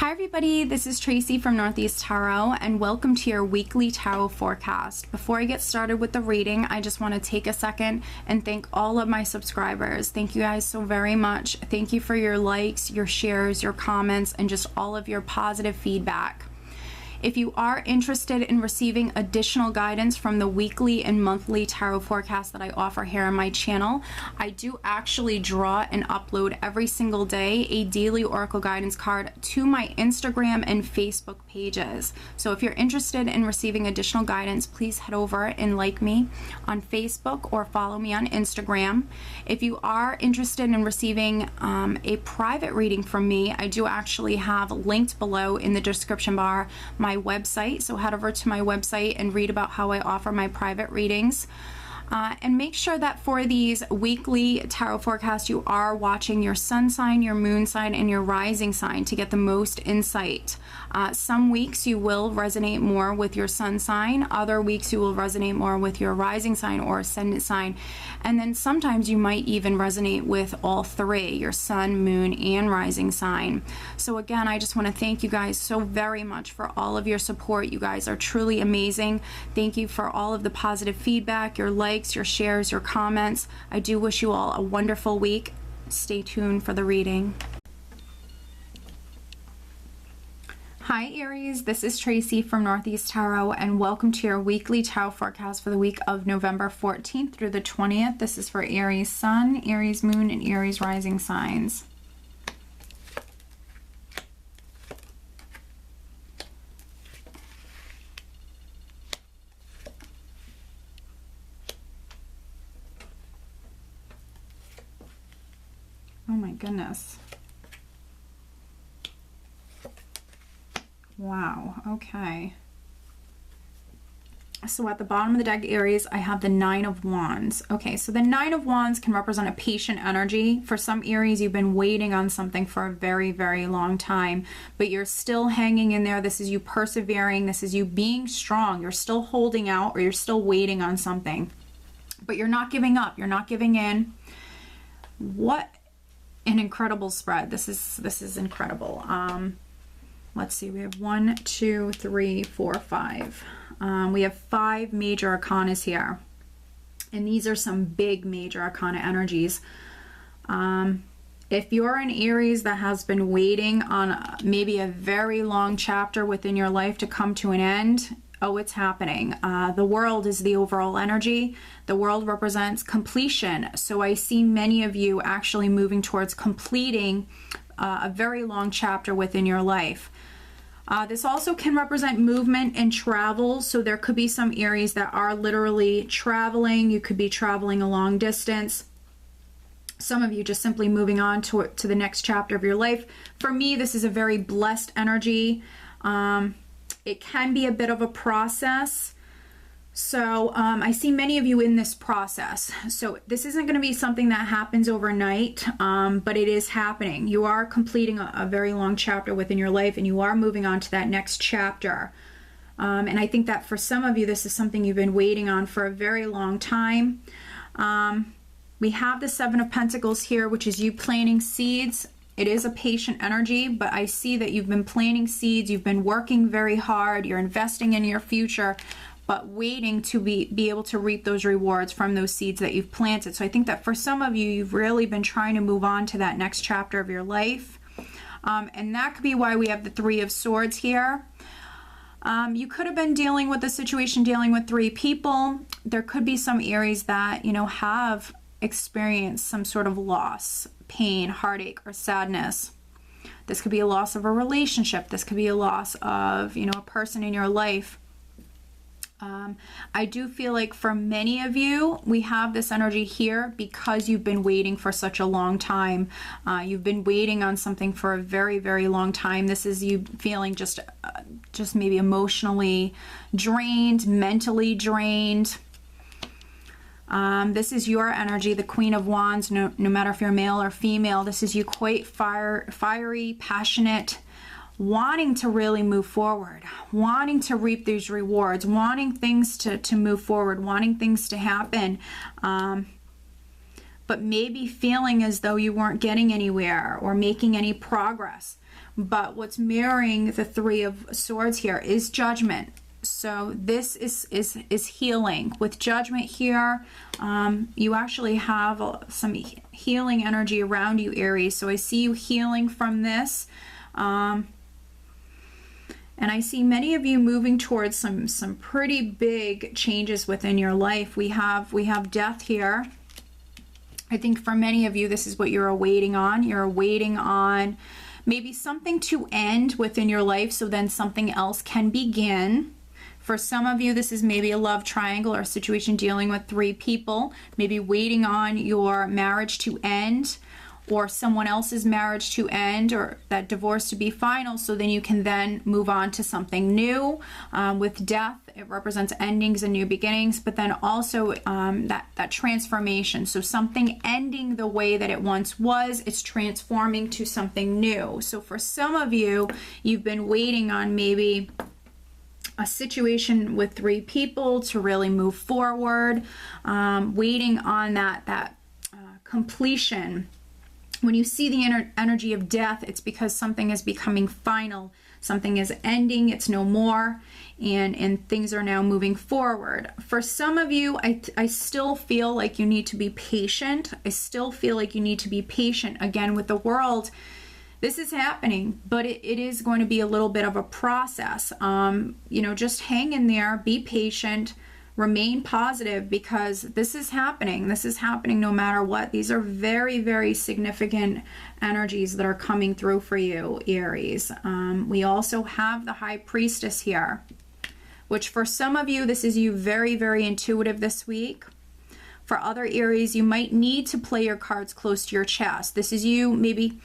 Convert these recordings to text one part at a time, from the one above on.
Hi everybody, this is Tracy from Northeast Tarot and welcome to your weekly tarot forecast. Before I get started with the reading, I just want to take a second and thank all of my subscribers. Thank you guys so very much. Thank you for your likes, your shares, your comments, and just all of your positive feedback. If you are interested in receiving additional guidance from the weekly and monthly tarot forecast that I offer here on my channel, I do actually draw and upload every single day a daily oracle guidance card to my Instagram and Facebook pages. So if you're interested in receiving additional guidance, please head over and like me on Facebook or follow me on Instagram. If you are interested in receiving a private reading from me, I do actually have linked below in the description bar my website, so head over to my website and read about how I offer my private readings. And make sure that for these weekly tarot forecasts you are watching your sun sign, your moon sign, and your rising sign to get the most insight. Some weeks you will resonate more with your sun sign, other weeks you will resonate more with your rising sign or ascendant sign, and then sometimes you might even resonate with all three, your sun, moon, and rising sign. So again, I just want to thank you guys so very much for all of your support. You guys are truly amazing. Thank you for all of the positive feedback, your likes, your shares, your comments. I do wish you all a wonderful week. Stay tuned for the reading. Hi Aries, this is Tracy from Northeast Tarot and welcome to your weekly tarot forecast for the week of November 14th through the 20th. This is for Aries Sun, Aries Moon, and Aries Rising signs. Oh my goodness. Wow, okay. So at the bottom of the deck, Aries, I have the Nine of Wands. Okay, so the Nine of Wands can represent a patient energy. For some Aries, you've been waiting on something for a very, very long time, but you're still hanging in there. This is you persevering. This is you being strong. You're still holding out or you're still waiting on something, but you're not giving up. You're not giving in. What an incredible spread. This is incredible. Let's see, we have 1, 2, 3, 4, 5. We have 5 major arcanas here. And these are some big major arcana energies. If you're an Aries that has been waiting on maybe a very long chapter within your life to come to an end, oh, it's happening. The world is the overall energy. The world represents completion. So I see many of you actually moving towards completing a very long chapter within your life. This also can represent movement and travel. So there could be some Aries that are literally traveling. You could be traveling a long distance. Some of you just simply moving on to the next chapter of your life. For me, this is a very blessed energy. It can be a bit of a process. So I see many of you in this process. So this isn't going to be something that happens overnight, but it is happening. You are completing a very long chapter within your life and you are moving on to that next chapter. And I think that for some of you, this is something you've been waiting on for a very long time. We have the Seven of Pentacles here, which is you planting seeds. It is a patient energy, but I see that you've been planting seeds. You've been working very hard. You're investing in your future, but waiting to be able to reap those rewards from those seeds that you've planted. So I think that for some of you, you've really been trying to move on to that next chapter of your life. And that could be why we have the Three of Swords here. You could have been dealing with a situation, dealing with 3 people. There could be some Aries that, you know, have experienced some sort of loss, pain, heartache, or sadness. This could be a loss of a relationship. This could be a loss of, you know, a person in your life. I do feel like for many of you, we have this energy here because you've been waiting for such a long time. You've been waiting on something for a very, very long time. This is you feeling just maybe emotionally drained, mentally drained. This is your energy, the Queen of Wands, no matter if you're male or female. This is you quite fiery, passionate, wanting to really move forward, wanting to reap these rewards, wanting things to move forward, wanting things to happen. but maybe feeling as though you weren't getting anywhere or making any progress. But what's mirroring the Three of Swords here is Judgment. So this is healing. With Judgment here, you actually have some healing energy around you, Aries. So I see you healing from this. And I see many of you moving towards some pretty big changes within your life. We have death here. I think for many of you, this is what you're awaiting on. You're awaiting on maybe something to end within your life so then something else can begin. For some of you, this is maybe a love triangle or a situation dealing with three people, maybe waiting on your marriage to end or someone else's marriage to end or that divorce to be final, so then you can then move on to something new. With death, it represents endings and new beginnings, but then also that transformation. So something ending the way that it once was, it's transforming to something new. So for some of you, you've been waiting on maybe a situation with three people to really move forward, waiting on that completion. When you see the energy of death, it's because something is becoming final, something is ending, it's no more, and things are now moving forward. For some of you, I still feel like you need to be patient. I still feel like you need to be patient. Again, with the World, this is happening, but it is going to be a little bit of a process. You know, just hang in there, be patient, remain positive, because this is happening. This is happening no matter what. These are very, very significant energies that are coming through for you, Aries. We also have the High Priestess here, which for some of you, this is you very, very intuitive this week. For other Aries, you might need to play your cards close to your chest. This is you maybe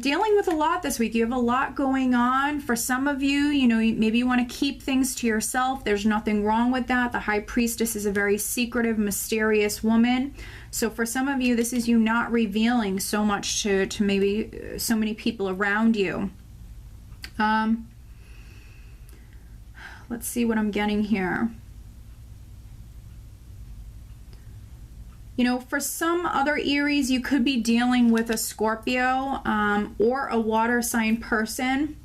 dealing with a lot this week. You have a lot going on. For some of you, you know, maybe you want to keep things to yourself. There's nothing wrong with that. The High Priestess is a very secretive, mysterious woman. So for some of you, this is you not revealing so much to maybe so many people around you. Let's see what I'm getting here. You know, for some other Aries, you could be dealing with a Scorpio or a water sign person,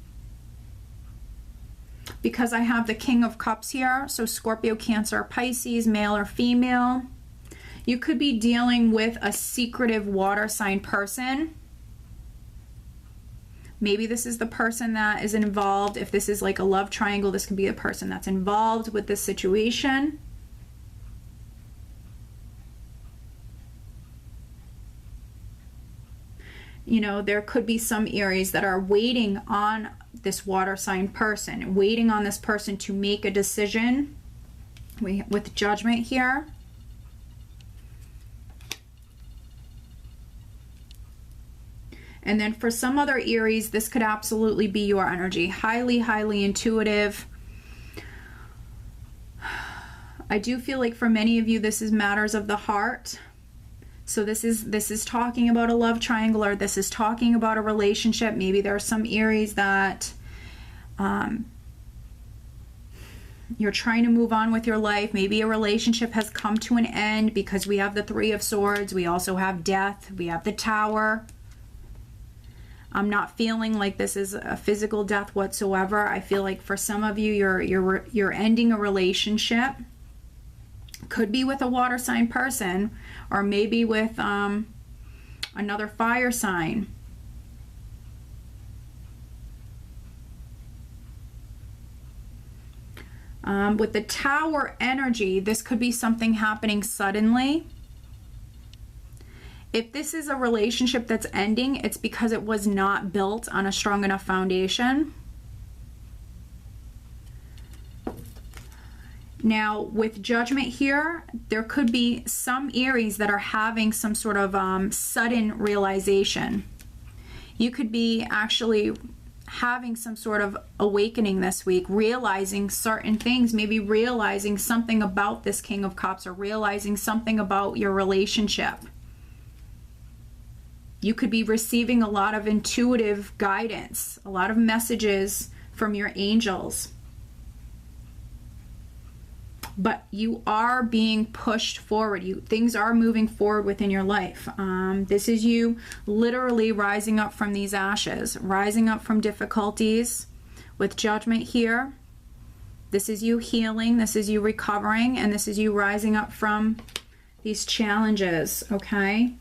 because I have the King of Cups here. So Scorpio, Cancer, Pisces, male or female. You could be dealing with a secretive water sign person. Maybe this is the person that is involved. If this is like a love triangle, this could be the person that's involved with this situation. You know, there could be some Aries that are waiting on this water sign person, waiting on this person to make a decision with Judgment here. And then for some other Aries, this could absolutely be your energy. Highly, highly intuitive. I do feel like for many of you, this is matters of the heart. So this is talking about a love triangle, or this is talking about a relationship. Maybe there are some Aries that you're trying to move on with your life. Maybe a relationship has come to an end, because we have the Three of Swords. We also have death. We have the Tower. I'm not feeling like this is a physical death whatsoever. I feel like for some of you, you're ending a relationship. Could be with a water sign person, or maybe with another fire sign. With the Tower energy, this could be something happening suddenly. If this is a relationship that's ending, it's because it was not built on a strong enough foundation. Now, with Judgment here, there could be some Aries that are having some sort of sudden realization. You could be actually having some sort of awakening this week, realizing certain things, maybe realizing something about this King of Cups, or realizing something about your relationship. You could be receiving a lot of intuitive guidance, a lot of messages from your angels. but you are being pushed forward. Things are moving forward within your life. This is you literally rising up from these ashes, rising up from difficulties with Judgment here. This is you healing, this is you recovering, and this is you rising up from these challenges, okay?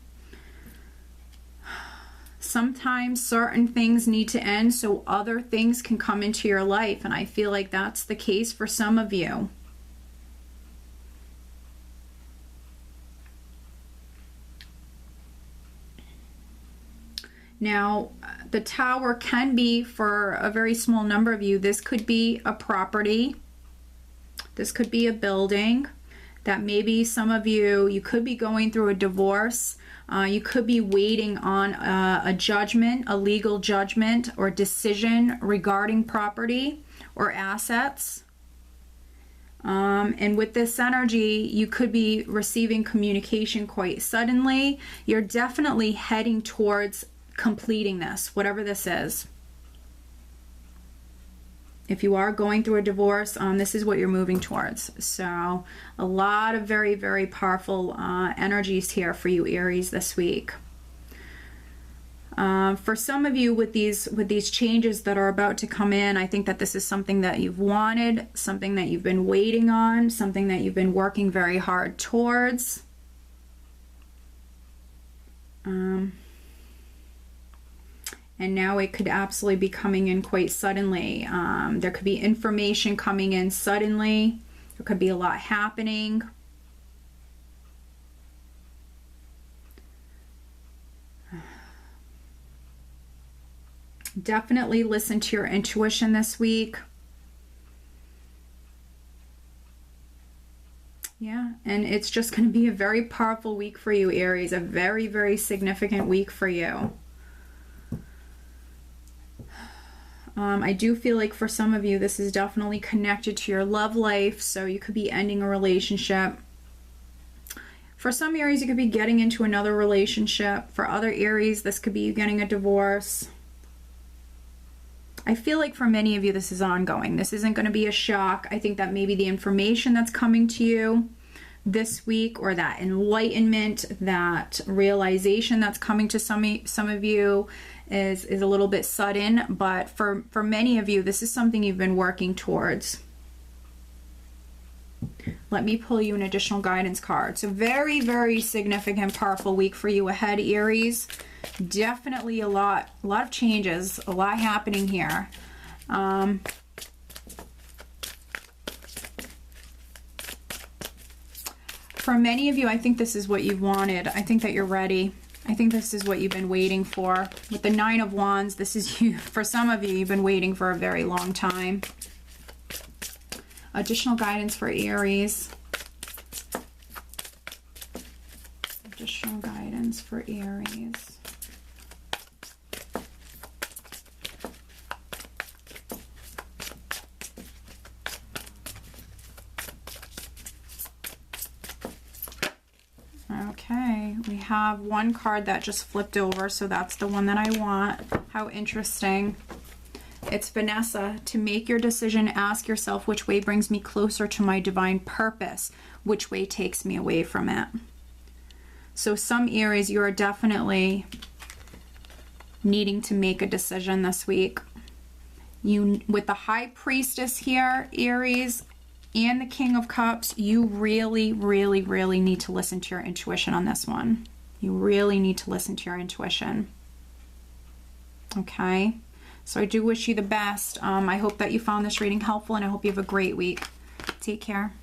Sometimes certain things need to end so other things can come into your life, and I feel like that's the case for some of you. Now, the Tower can be, for a very small number of you, this could be a property. This could be a building that maybe some of you could be going through a divorce. You could be waiting on a judgment, a legal judgment or decision regarding property or assets. And with this energy, you could be receiving communication quite suddenly. You're definitely heading towards completing this, whatever this is. If you are going through a divorce, this is what you're moving towards. So a lot of very, very powerful energies here for you, Aries, this week. For some of you with these changes that are about to come in, I think that this is something that you've wanted, something that you've been waiting on, something that you've been working very hard towards. And now it could absolutely be coming in quite suddenly. There could be information coming in suddenly. There could be a lot happening. Definitely listen to your intuition this week. Yeah, and it's just going to be a very powerful week for you, Aries. A very, very significant week for you. I do feel like for some of you, this is definitely connected to your love life, so you could be ending a relationship. For some Aries, you could be getting into another relationship. For other Aries, this could be you getting a divorce. I feel like for many of you, this is ongoing. This isn't going to be a shock. I think that maybe the information that's coming to you this week, or that enlightenment, that realization that's coming to some of you is a little bit sudden, but for many of you, this is something you've been working towards. Let me pull you an additional guidance card. So very, very significant, powerful week for you ahead, Aries. Definitely a lot of changes, a lot happening here. For many of you, I think this is what you've wanted. I think that you're ready. I think this is what you've been waiting for. With the Nine of Wands, this is you. For some of you, you've been waiting for a very long time. Additional guidance for Aries. Additional guidance for Aries. Okay, we have one card that just flipped over, so that's the one that I want. How interesting. It's Vanessa. To make your decision, ask yourself which way brings me closer to my divine purpose, which way takes me away from it. So some Aries, you are definitely needing to make a decision this week. With the High Priestess here, Aries, and the King of Cups, you really, really, really need to listen to your intuition on this one. You really need to listen to your intuition. Okay? So I do wish you the best. I hope that you found this reading helpful, and I hope you have a great week. Take care.